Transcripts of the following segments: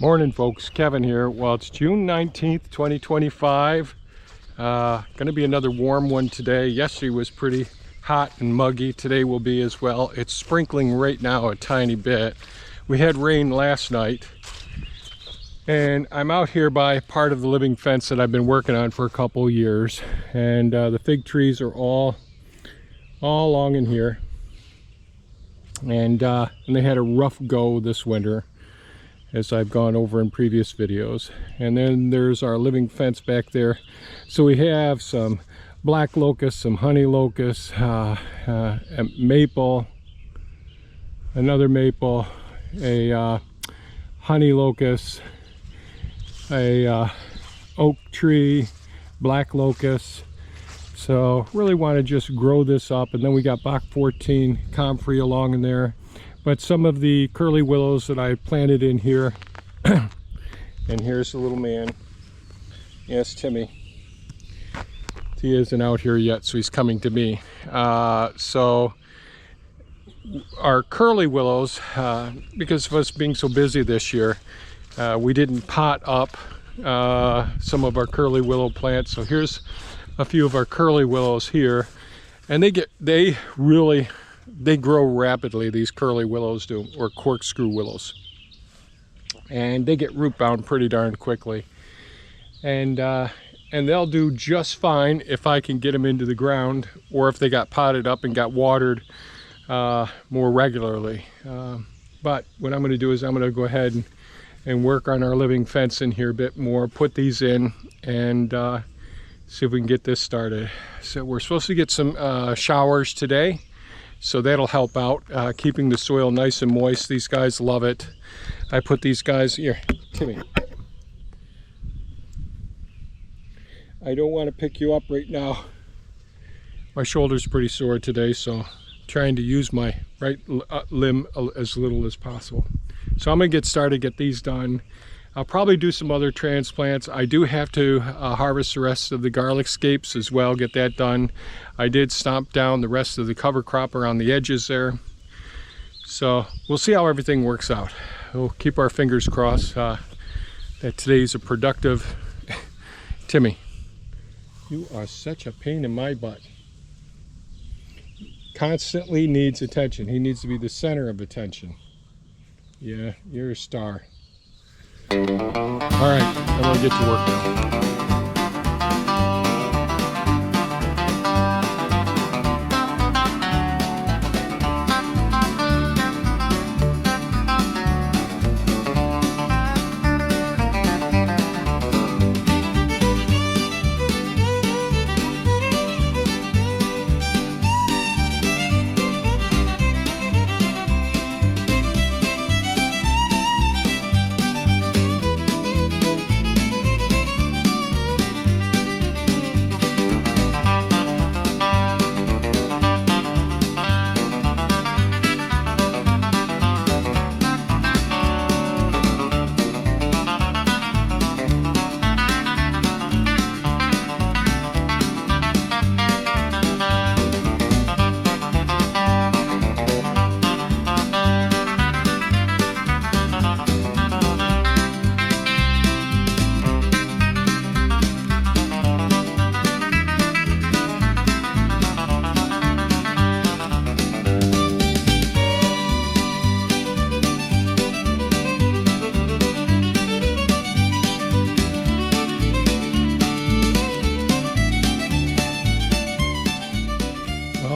Morning folks, Kevin here. Well, it's June 19th, 2025. Gonna be another warm one today. Yesterday was pretty hot and muggy. Today will be as well. It's sprinkling right now a tiny bit. We had rain last night. And I'm out here by part of the living fence that I've been working on for a couple years. And the fig trees are all along in here. And they had a rough go this winter, as I've gone over in previous videos. And then there's our living fence back there. So we have some black locust, some honey locust, a maple, another maple, a honey locust, a oak tree, black locust. So really want to just grow this up. And then we got Bach 14 comfrey along in there. But some of the curly willows that I planted in here, and here's the little man. Yes, Timmy. He isn't out here yet, so he's coming to me. So our curly willows, because of us being so busy this year, we didn't pot up some of our curly willow plants. So here's a few of our curly willows here, and they grow rapidly, these curly willows do, or corkscrew willows. And they get root bound pretty darn quickly. And they'll do just fine if I can get them into the ground, or if they got potted up and got watered more regularly. But what I'm going to do is I'm going to go ahead and work on our living fence in here a bit more, put these in, and see if we can get this started. So we're supposed to get some showers today. So that'll help out, keeping the soil nice and moist. These guys love it. I put these guys here, Timmy. I don't want to pick you up right now. My shoulder's pretty sore today, so I'm trying to use my right limb as little as possible. So I'm gonna get started, get these done. I'll probably do some other transplants. I do have to harvest the rest of the garlic scapes as well, get that done. I did stomp down the rest of the cover crop around the edges there. So we'll see how everything works out. We'll keep our fingers crossed that today's a productive... Timmy, you are such a pain in my butt. Constantly needs attention. He needs to be the center of attention. Yeah, you're a star. All right, I'm gonna get to work now.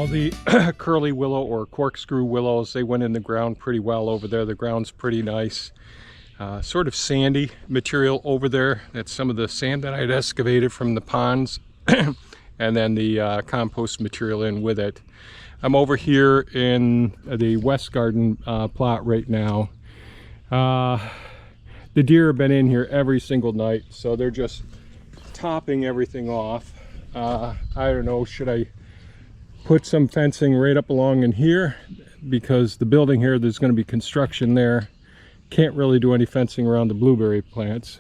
The curly willow or corkscrew willows, they went in the ground pretty well over there. The ground's pretty nice. Sort of sandy material over there. That's some of the sand that I'd excavated from the ponds and then the compost material in with it. I'm over here in the West Garden plot right now. The deer have been in here every single night, so they're just topping everything off. I don't know, should I put some fencing right up along in here, because the building here, there's going to be construction there. Can't really do any fencing around the blueberry plants.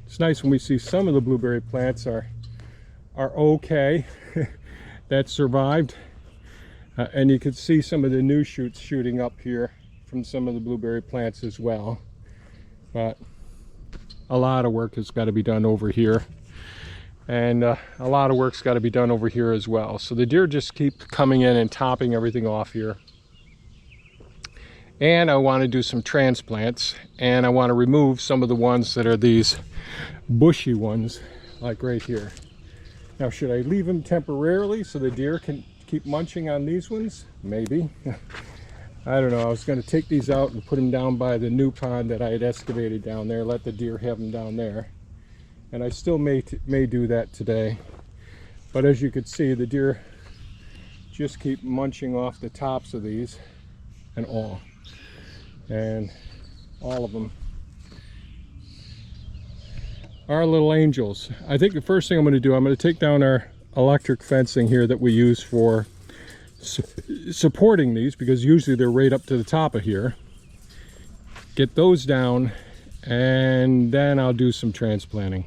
It's nice when we see some of the blueberry plants are okay that survived, and you can see some of the new shoots shooting up here from some of the blueberry plants as well. But a lot of work has got to be done over here. And a lot of work's got to be done over here as well. So the deer just keep coming in and topping everything off here. And I want to do some transplants, and I want to remove some of the ones that are these bushy ones, like right here. Now, should I leave them temporarily so the deer can keep munching on these ones? Maybe. I don't know. I was going to take these out and put them down by the new pond that I had excavated down there, let the deer have them down there. And I still may do that today. But as you can see, the deer just keep munching off the tops of these and all. And all of them are little angels. I think the first thing I'm going to do, I'm going to take down our electric fencing here that we use for supporting these, because usually they're right up to the top of here. Get those down, and then I'll do some transplanting.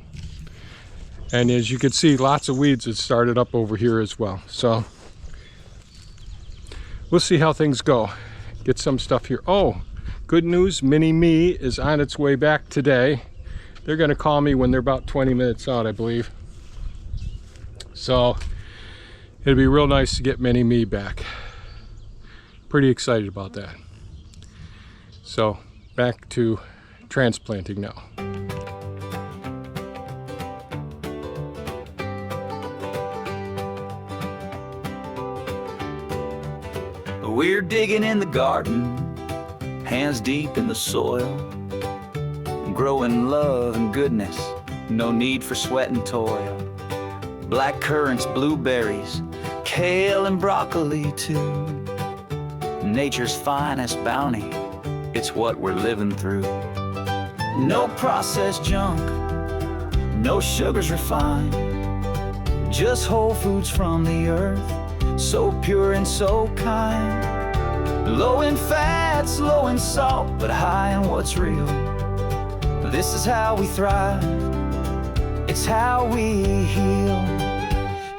And as you can see, lots of weeds had started up over here as well. So we'll see how things go. Get some stuff here. Oh, good news, Mini Me is on its way back today. They're going to call me when they're about 20 minutes out, I believe. So it'd be real nice to get Mini Me back. Pretty excited about that. So back to transplanting now. We're digging in the garden, hands deep in the soil, growing love and goodness, no need for sweat and toil. Black currants, blueberries, kale and broccoli too. Nature's finest bounty, it's what we're living through. No processed junk, no sugars refined, just whole foods from the earth, so pure and so kind. Low in fats, low in salt, but high in what's real. This is how we thrive, it's how we heal.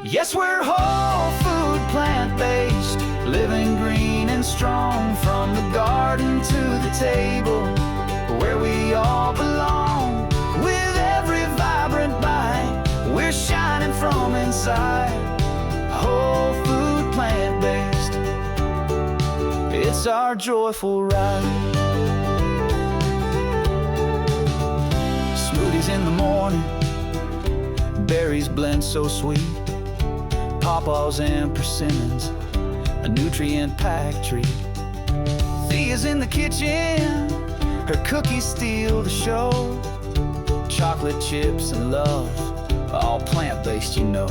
Yes, we're whole food, plant-based, living green and strong. From the garden to the table, where we all belong. With every vibrant bite, we're shining from inside. Whole food, plant-based, it's our joyful ride. Smoothies in the morning, berries blend so sweet, pawpaws and persimmons, a nutrient-packed treat. Thea's in the kitchen, her cookies steal the show. Chocolate chips and love, all plant-based, you know.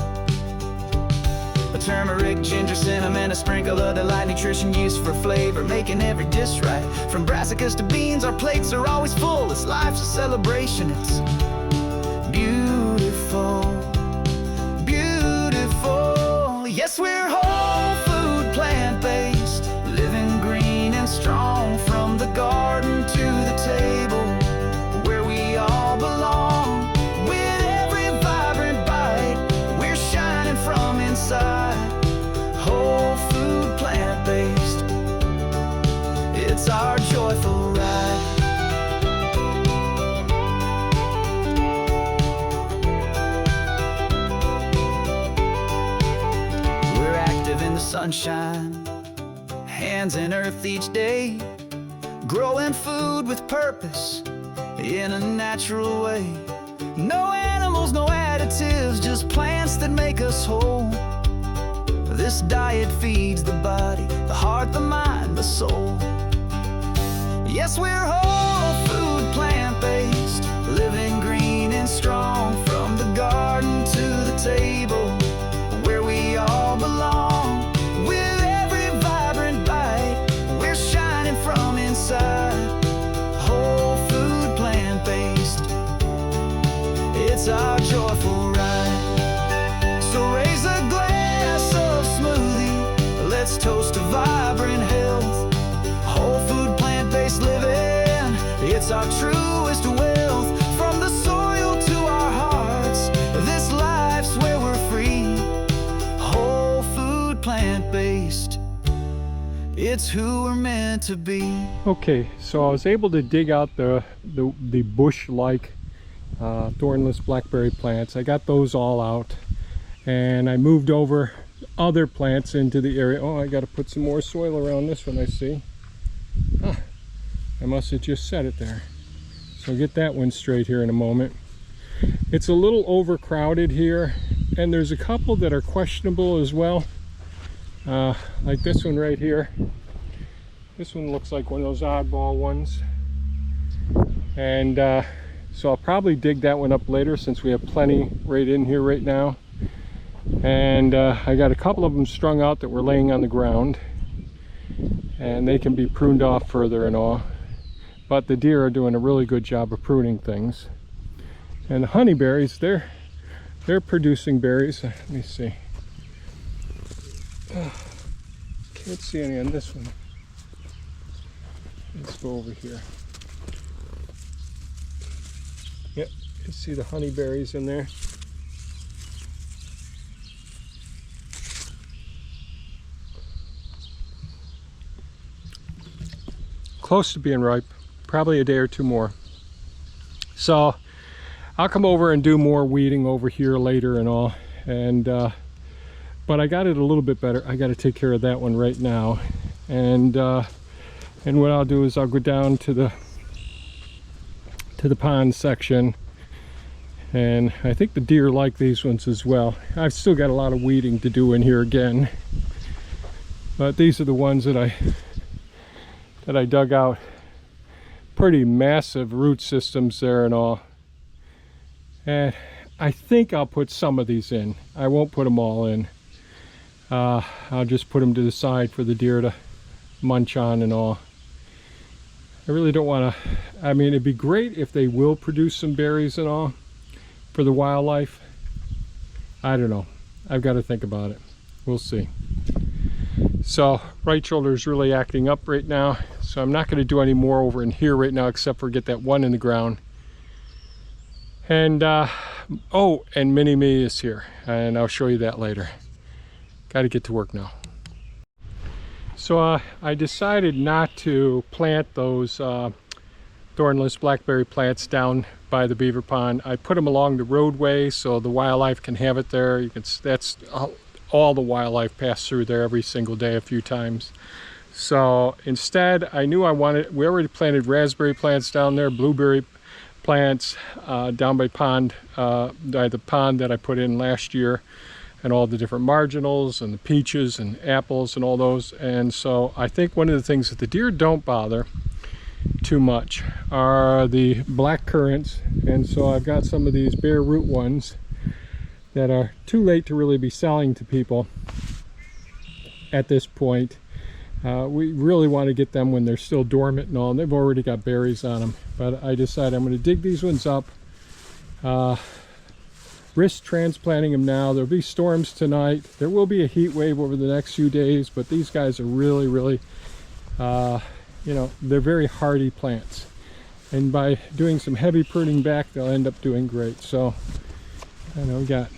A turmeric, ginger, cinnamon, a sprinkle of delight, nutrition used for flavor, making every dish right. From brassicas to beans, our plates are always full. This life's a celebration, it's beautiful, beautiful. Yes, we're whole food, plant-based, living green and strong. From the garden to the table, where we all belong. With every vibrant bite, we're shining from inside. Whole food, plant-based, it's our joyful ride. We're active in the sunshine, hands in earth each day, growing food with purpose in a natural way. No animals, no additives, just plants that make us whole. This diet feeds the body, the heart, the mind, the soul. Yes, we're whole food, plant-based, living green and strong. From the garden to the table, where we all belong. With every vibrant bite, we're shining from inside. Whole food, plant-based, it's our joyful ride. So raise a glass of smoothie, let's toast to vibrant health. Whole food, plant-based living, it's our truest wealth. From the soil to our hearts, this life's where we're free. Whole food, plant-based, it's who we're meant to be. Okay, so I was able to dig out the bush-like thornless blackberry plants. I got those all out, and I moved over other plants into the area. Oh, I got to put some more soil around this one, I see. I must have just set it there. So I'll get that one straight here in a moment. It's a little overcrowded here, and there's a couple that are questionable as well. Like this one right here. This one looks like one of those oddball ones. And so I'll probably dig that one up later, since we have plenty right in here right now. And I got a couple of them strung out that were laying on the ground, and they can be pruned off further and all. But the deer are doing a really good job of pruning things. And the honeyberries, they're producing berries. Let me see. Can't see any on this one. Let's go over here. Yep, you can see the honeyberries in there. Close to being ripe, probably a day or two more. So I'll come over and do more weeding over here later and all. And but I got it a little bit better. I got to take care of that one right now. And what I'll do is I'll go down to the pond section, and I think the deer like these ones as well. I've still got a lot of weeding to do in here again, but these are the ones that I dug out. Pretty massive root systems there and all. And I think I'll put some of these in. I won't put them all in. I'll just put them to the side for the deer to munch on and all. I really don't want to, I mean, it'd be great if they will produce some berries and all for the wildlife. I don't know. I've got to think about it. We'll see. So right shoulder is really acting up right now, so I'm not going to do any more over in here right now, except for get that one in the ground. And oh, and Mini Me is here, and I'll show you that later. Got to get to work now. So I decided not to plant those thornless blackberry plants down by the beaver pond. I put them along the roadway so the wildlife can have it there. You can, that's all the wildlife pass through there every single day a few times. So instead, I knew I wanted, we already planted raspberry plants down there, blueberry plants down by the pond that I put in last year, and all the different marginals and the peaches and apples and all those. And so I think one of the things that the deer don't bother too much are the black currants. And so I've got some of these bare root ones that are too late to really be selling to people at this point. We really want to get them when they're still dormant and all, and they've already got berries on them. But I decided I'm going to dig these ones up, risk transplanting them now. There'll be storms tonight. There will be a heat wave over the next few days, but these guys are really, really, you know, they're very hardy plants. And by doing some heavy pruning back, they'll end up doing great. So, I know we got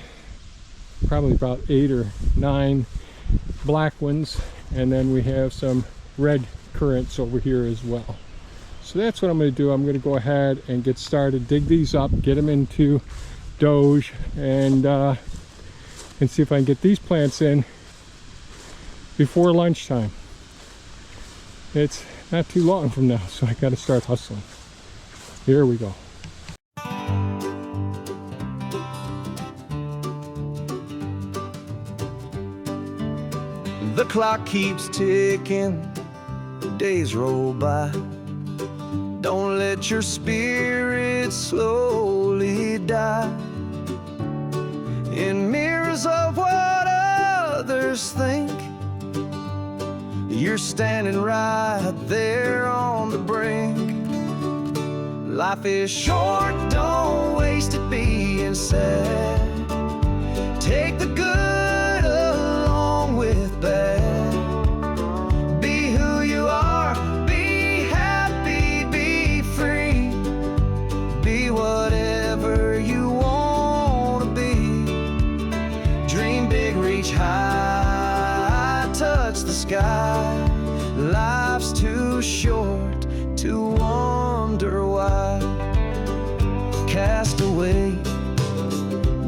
probably about 8 or 9 black ones, and then we have some red currants over here as well. So that's what I'm going to do. I'm going to go ahead and get started, dig these up, get them into Doge, and see if I can get these plants in before lunchtime. It's not too long from now, so I got to start hustling. Here we go. The clock keeps ticking, the days roll by. Don't let your spirit slowly die in mirrors of what others think. You're standing right there on the brink. Life is short, don't waste it being sad. Take the good along with bad. Be who you are, be happy, be free. Be whatever you want to be. Dream big, reach high, touch the sky. Life's too short to wonder why. Cast cast away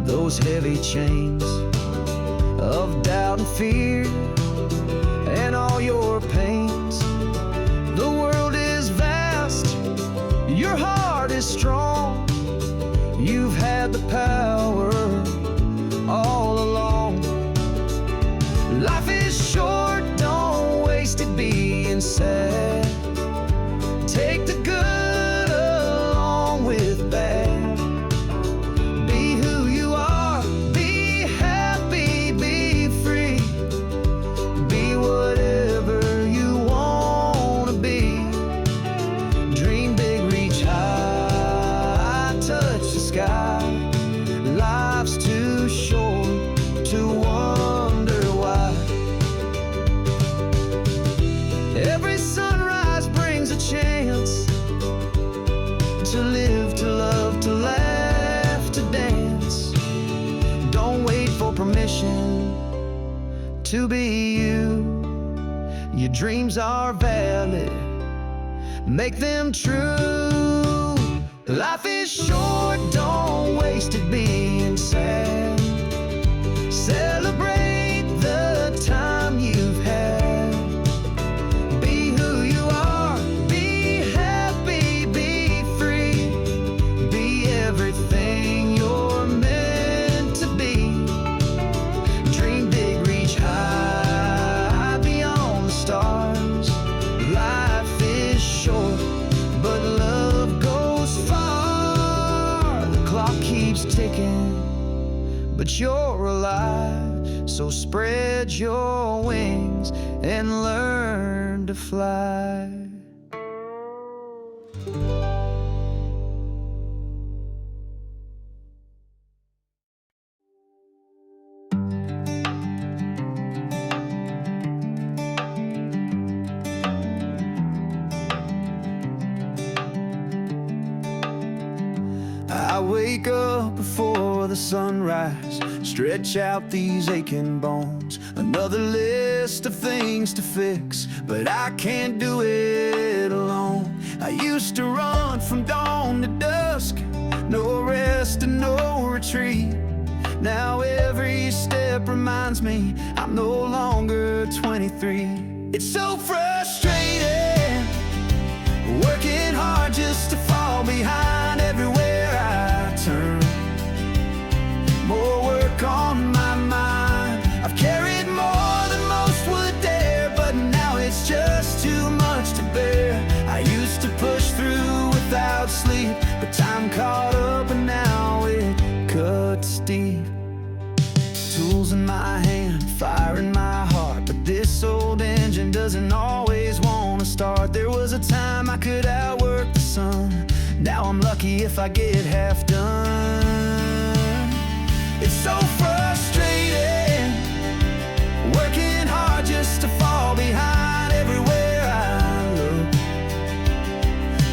those heavy chains of doubt and fear and all your pains. The world is vast, your heart is strong. You've had the power all along. Life is short, don't waste it being sad. Take the good along with bad. Be who you are, be happy, be free. Be whatever you wanna be. Dream big, reach high, touch the sky. Life's too short to wonder why. Every sunrise brings a chance to live, to love, to laugh, to dance. Don't wait for permission to be you. Your dreams are valid, make them true. Life is short, don't waste it being sad. Celebrate the time you've had. Be who you are, be happy, be free. Be everything you're meant to be. Dream big, reach high, beyond the stars. Life is short, but love goes far. The clock keeps ticking, but you're alive, so spread your wings and learn to fly. I wake up before the sunrise, stretch out these aching bones. Another list of things to fix, but I can't do it alone. I used to run from dawn to dusk, no rest and no retreat. Now every step reminds me I'm no longer 23. It's so frustrating, working hard just to fall behind everywhere I turn. More work on my mind, I've carried more than most would dare, but now it's just too much to bear. I used to push through without sleep, but time caught up and now it cuts deep. Tools in my hand, fire in my heart, but this old engine doesn't always want to start. There was a time I could outwork the sun, now I'm lucky if I get half done. It's so frustrating, working hard just to fall behind everywhere I look.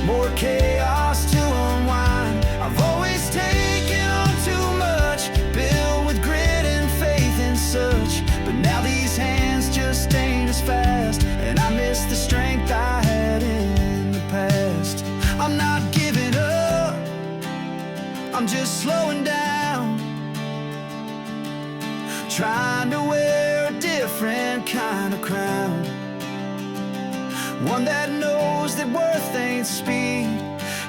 More chaos to unwind, I've always taken on too much, built with grit and faith and such. But now these hands just ain't as fast, and I miss the strength I had in the past. I'm not giving up, I'm just slowing down, trying to wear a different kind of crown, one that knows that worth ain't speed,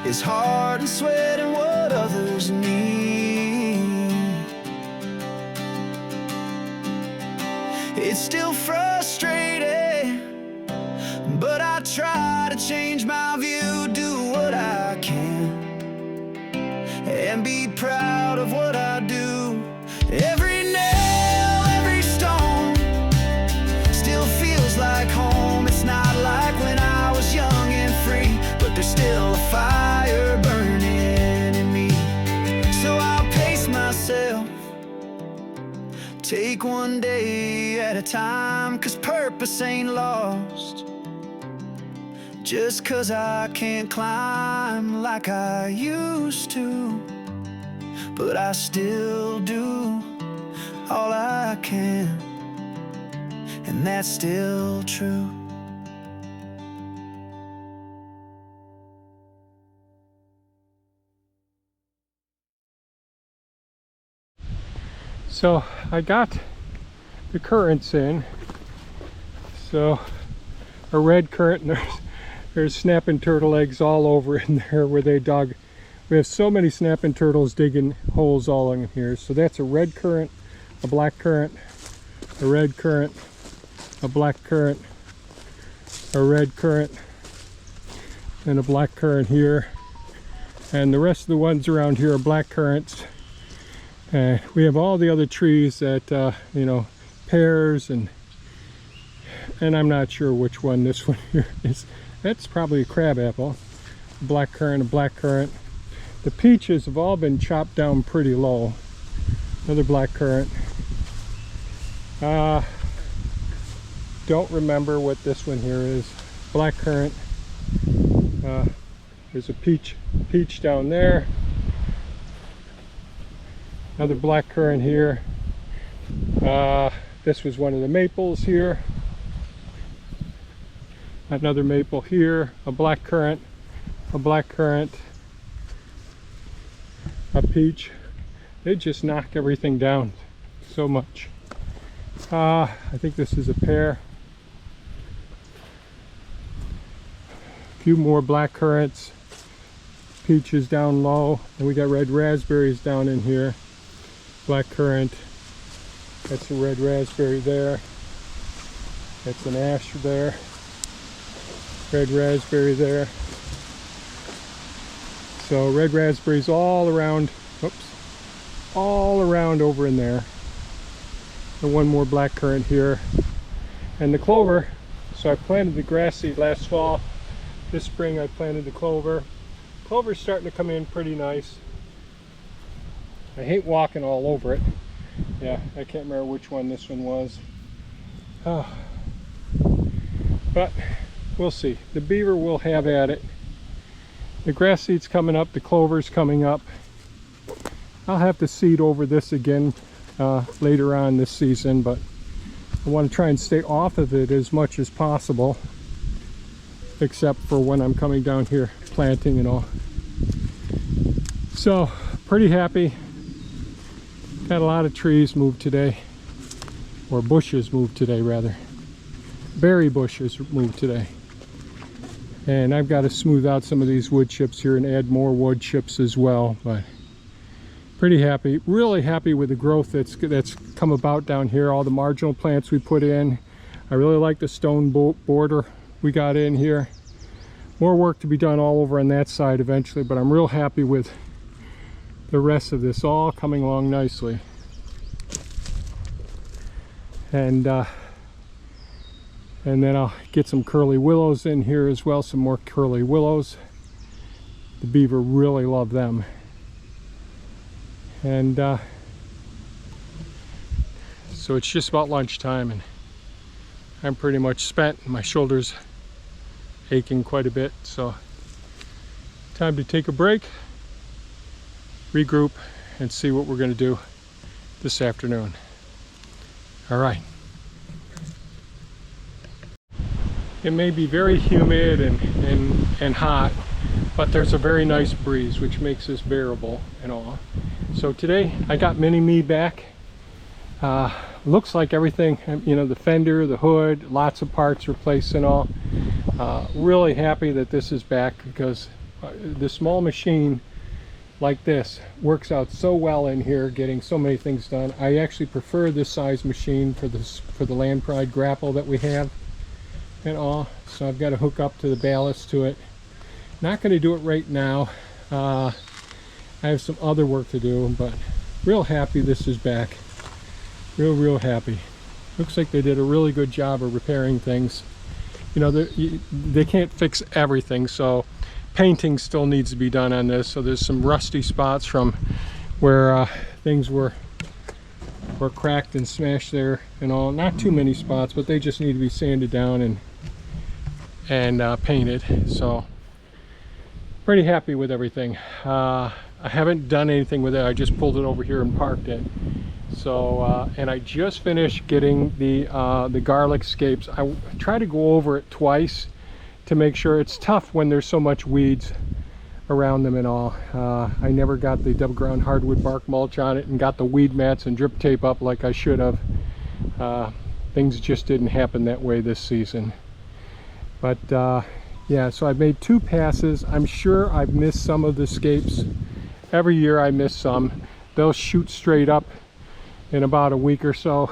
is heart and sweat and what others need. It's still frustrating, but I try to change my view, do what I can, and be proud of what I do. Every nail, every stone still feels like home. It's not like when I was young and free, but there's still a fire burning in me. So I'll pace myself, take one day at a time, 'cause purpose ain't lost just 'cause I can't climb like I used to. But I still do all I can, and that's still true. So I got the currants in. So a red currant, and there's snapping turtle eggs all over in there where they dug. We have so many snapping turtles digging holes all in here. So that's a red currant, a black currant, a red currant, a black currant, a red currant, and a black currant here. And the rest of the ones around here are black currants. And we have all the other trees that, you know, pears, and I'm not sure which one this one here is. That's probably a crab apple. A black currant, a black currant. The peaches have all been chopped down pretty low. Another black currant. Don't remember what this one here is. Black currant. There's a peach down there. Another black currant here. This was one of the maples here. Another maple here. A black currant. A black currant. A peach. They just knock everything down so much. I think this is a pear. A few more black currants. Peaches down low. And we got red raspberries down in here. Black currant. That's a red raspberry there. That's an ash there. Red raspberry there. So red raspberries all around, whoops, all around over in there. And one more black currant here. And the clover, so I planted the grass seed last fall. This spring I planted the clover. Clover's starting to come in pretty nice. I hate walking all over it. Yeah, I can't remember which one this one was. But we'll see. The beaver will have at it. The grass seed's coming up, the clover's coming up. I'll have to seed over this again later on this season, but I want to try and stay off of it as much as possible, except for when I'm coming down here planting and all. So pretty happy. Got a lot of trees moved today, or bushes moved today rather. Berry bushes moved today. And I've got to smooth out some of these wood chips here and add more wood chips as well. But pretty happy, really happy with the growth that's come about down here. All the marginal plants we put in. I really like the stone border we got in here. More work to be done all over on that side eventually, but I'm real happy with the rest of this, all coming along nicely. And then I'll get some curly willows in here as well, some more curly willows. The beaver really love them. And so it's just about lunchtime, and I'm pretty much spent. My shoulders aching quite a bit, so time to take a break, regroup, and see what we're going to do this afternoon. All right. It may be very humid and hot, but there's a very nice breeze which makes this bearable and all. So today I got Mini-Me back. Looks like everything, you know, the fender, the hood, lots of parts replaced and all. Really happy that this is back, because the small machine like this works out so well in here, getting so many things done. I actually prefer this size machine for the Land Pride grapple that we have and all. So I've got to hook up to the ballast to it. Not going to do it right now. I have some other work to do, but real happy this is back. Real happy. Looks like they did a really good job of repairing things. You know, they can't fix everything, so painting still needs to be done on this. So there's some rusty spots from where things were cracked and smashed there and all. Not too many spots, but they just need to be sanded down and painted. So pretty happy with everything. I haven't done anything with it. I just pulled it over here and parked it. So and I just finished getting the garlic scapes. I try to go over it twice to make sure. It's tough when there's so much weeds around them and all. I never got the double ground hardwood bark mulch on it and got the weed mats and drip tape up like I should have. Things just didn't happen that way this season. But yeah, so I've made 2 passes. I'm sure I've missed some of the scapes. Every year I miss some. They'll shoot straight up in about a week or so.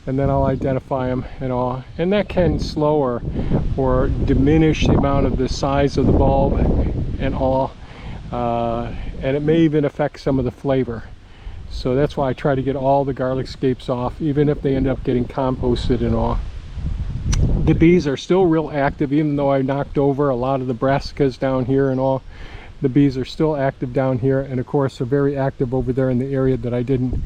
And then I'll identify them and all. And that can slow or diminish the amount of the size of the bulb and all. And it may even affect some of the flavor. So that's why I try to get all the garlic scapes off, even if they end up getting composted and all. The bees are still real active, even though I knocked over a lot of the brassicas down here and all. The bees are still active down here, and of course they're very active over there in the area that I didn't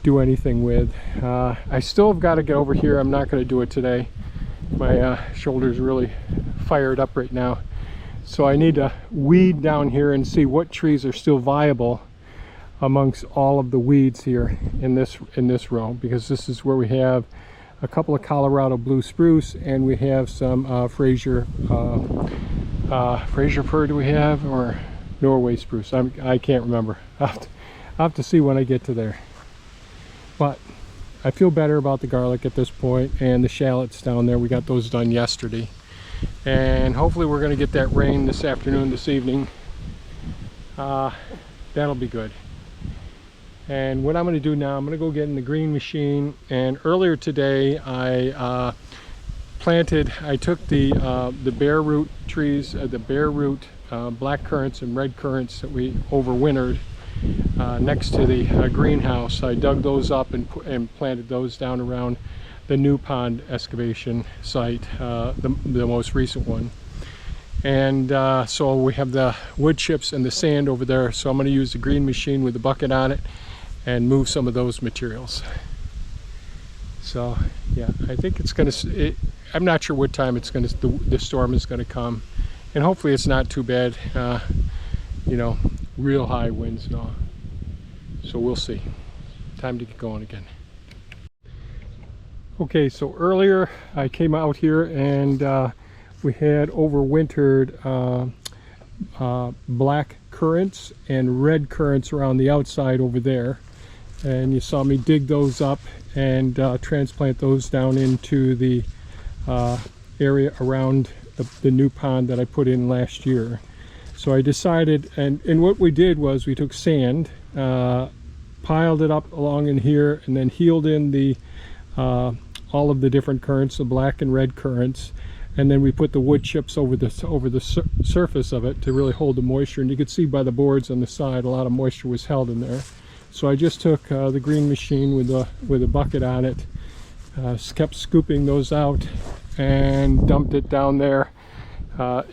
do anything with. I still have got to get over here. I'm not going to do it today. My shoulder's really fired up right now. So I need to weed down here and see what trees are still viable amongst all of the weeds here in this row, because this is where we have a couple of Colorado blue spruce, and we have some Fraser fir do we have, or Norway spruce. I can't remember. I'll have to see when I get to there. But I feel better about the garlic at this point, and the shallots down there, we got those done yesterday. And hopefully we're going to get that rain this afternoon, this evening. That'll be good. And what I'm going to do now, I'm going to go get in the green machine. And earlier today I took the bare root trees, the bare root black currants and red currants that we overwintered next to the greenhouse. I dug those up and planted those down around the new pond excavation site, the most recent one. And so we have the wood chips and the sand over there, so I'm going to use the green machine with the bucket on it and move some of those materials. So yeah, I think it's going to, I'm not sure what time it's going to, the storm is going to come, and hopefully it's not too bad, you know, real high winds and all. So we'll see. Time to get going again. Okay, so earlier I came out here and we had overwintered black currants and red currants around the outside over there. And you saw me dig those up and transplant those down into the area around the new pond that I put in last year. So I decided, and what we did was we took sand, piled it up along in here, and then healed in the all of the different currants, the black and red currants, and then we put the wood chips over the surface of it to really hold the moisture. And you could see by the boards on the side a lot of moisture was held in there. So I just took the green machine with a bucket on it, kept scooping those out and dumped it down there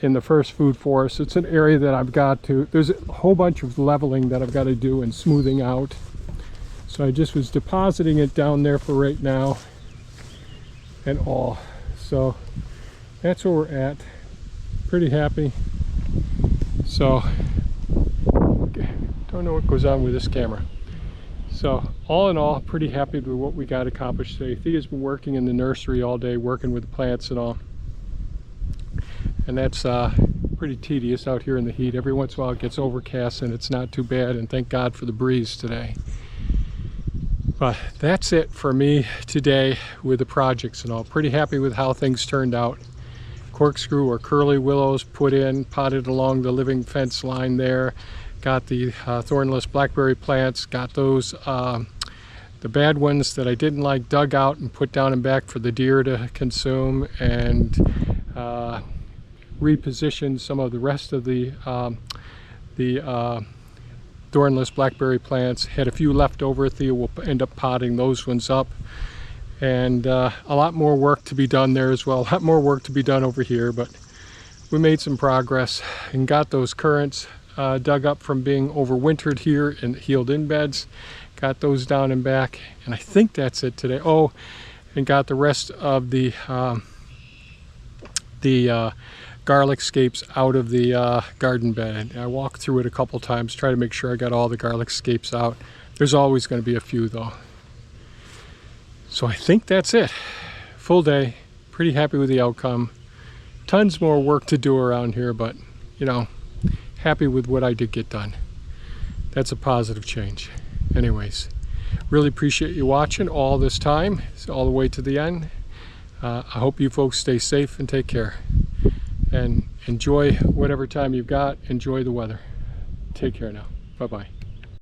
in the first food forest. It's an area that I've got to, there's a whole bunch of leveling that I've got to do and smoothing out. So I just was depositing it down there for right now and all. So that's where we're at. Pretty happy. So okay, don't know what goes on with this camera. So all in all, pretty happy with what we got accomplished today. Thea's been working in the nursery all day, working with the plants and all. And that's pretty tedious out here in the heat. Every once in a while it gets overcast and it's not too bad, and thank God for the breeze today. But that's it for me today with the projects and all. Pretty happy with how things turned out. Corkscrew or curly willows put in, potted along the living fence line there. Got the thornless blackberry plants, got those, the bad ones that I didn't like, dug out and put down and back for the deer to consume, and repositioned some of the rest of the thornless blackberry plants. Had a few left over. Thea will end up potting those ones up. And a lot more work to be done there as well. A lot more work to be done over here, but we made some progress and got those currants dug up from being overwintered here in healed in beds. Got those down and back, and I think that's it today. Oh, and got the rest of the garlic scapes out of the garden bed. I walked through it a couple times, try to make sure I got all the garlic scapes out. There's always going to be a few though. So I think that's it. Full day, pretty happy with the outcome. Tons more work to do around here, but you know, happy with what I did get done. That's a positive change. Anyways, really appreciate you watching all this time, all the way to the end. I hope you folks stay safe and take care. And enjoy whatever time you've got. Enjoy the weather. Take care now. Bye-bye.